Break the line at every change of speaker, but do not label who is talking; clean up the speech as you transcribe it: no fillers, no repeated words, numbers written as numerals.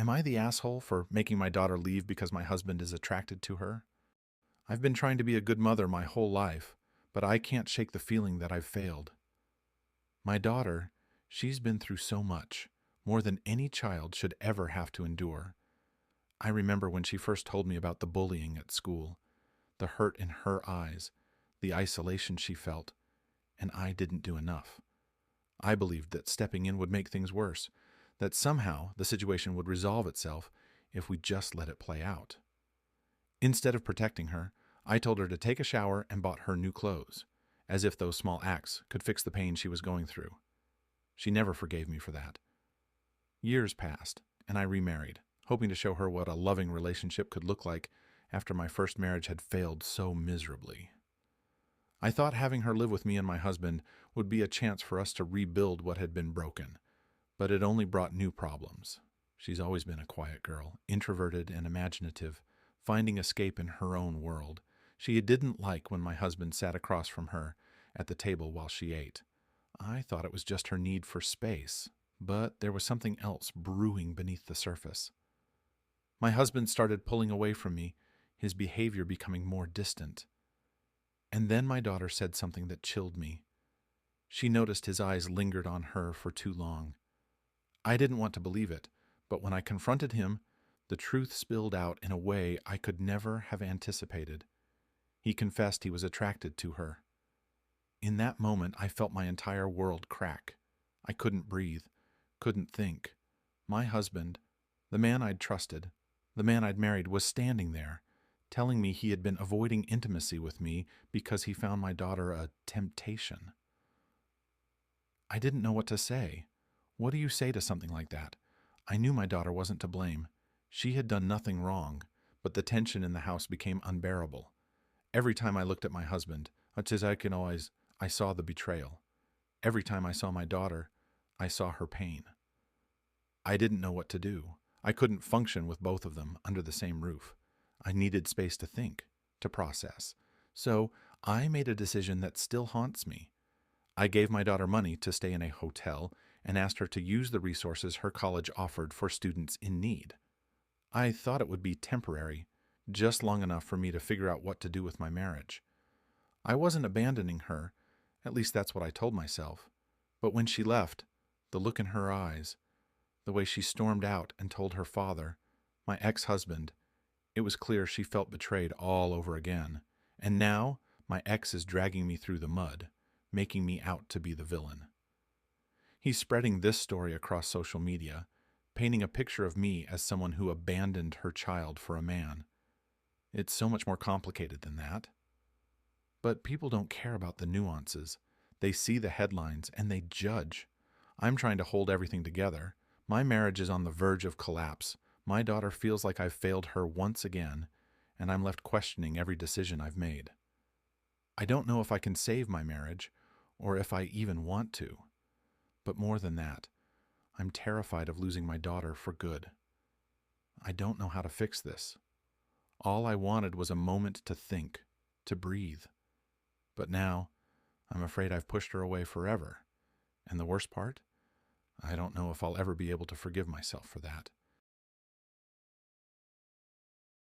Am I the asshole for making my daughter leave because my husband is attracted to her? I've been trying to be a good mother my whole life, but I can't shake the feeling that I've failed. My daughter, she's been through so much, more than any child should ever have to endure. I remember when she first told me about the bullying at school, the hurt in her eyes, the isolation she felt, and I didn't do enough. I believed that stepping in would make things worse, that somehow the situation would resolve itself if we just let it play out. Instead of protecting her, I told her to take a shower and bought her new clothes, as if those small acts could fix the pain she was going through. She never forgave me for that. Years passed, and I remarried, hoping to show her what a loving relationship could look like after my first marriage had failed so miserably. I thought having her live with me and my husband would be a chance for us to rebuild what had been broken, but it only brought new problems. She's always been a quiet girl, introverted and imaginative, finding escape in her own world. She didn't like when my husband sat across from her at the table while she ate. I thought it was just her need for space, but there was something else brewing beneath the surface. My husband started pulling away from me, his behavior becoming more distant. And then my daughter said something that chilled me. She noticed his eyes lingered on her for too long. I didn't want to believe it, but when I confronted him, the truth spilled out in a way I could never have anticipated. He confessed he was attracted to her. In that moment, I felt my entire world crack. I couldn't breathe, couldn't think. My husband, the man I'd trusted, the man I'd married, was standing there, telling me he had been avoiding intimacy with me because he found my daughter a temptation. I didn't know what to say. What do you say to something like that? I knew my daughter wasn't to blame. She had done nothing wrong, but the tension in the house became unbearable. Every time I looked at my husband, I saw the betrayal. Every time I saw my daughter, I saw her pain. I didn't know what to do. I couldn't function with both of them under the same roof. I needed space to think, to process. So I made a decision that still haunts me. I gave my daughter money to stay in a hotel and asked her to use the resources her college offered for students in need. I thought it would be temporary, just long enough for me to figure out what to do with my marriage. I wasn't abandoning her, at least that's what I told myself. But when she left, the look in her eyes, the way she stormed out and told her father, my ex-husband, it was clear she felt betrayed all over again. And now, my ex is dragging me through the mud, making me out to be the villain. He's spreading this story across social media, painting a picture of me as someone who abandoned her child for a man. It's so much more complicated than that. But people don't care about the nuances. They see the headlines and they judge. I'm trying to hold everything together. My marriage is on the verge of collapse. My daughter feels like I've failed her once again, and I'm left questioning every decision I've made. I don't know if I can save my marriage, or if I even want to. But more than that, I'm terrified of losing my daughter for good. I don't know how to fix this. All I wanted was a moment to think, to breathe. But now, I'm afraid I've pushed her away forever. And the worst part? I don't know if I'll ever be able to forgive myself for that.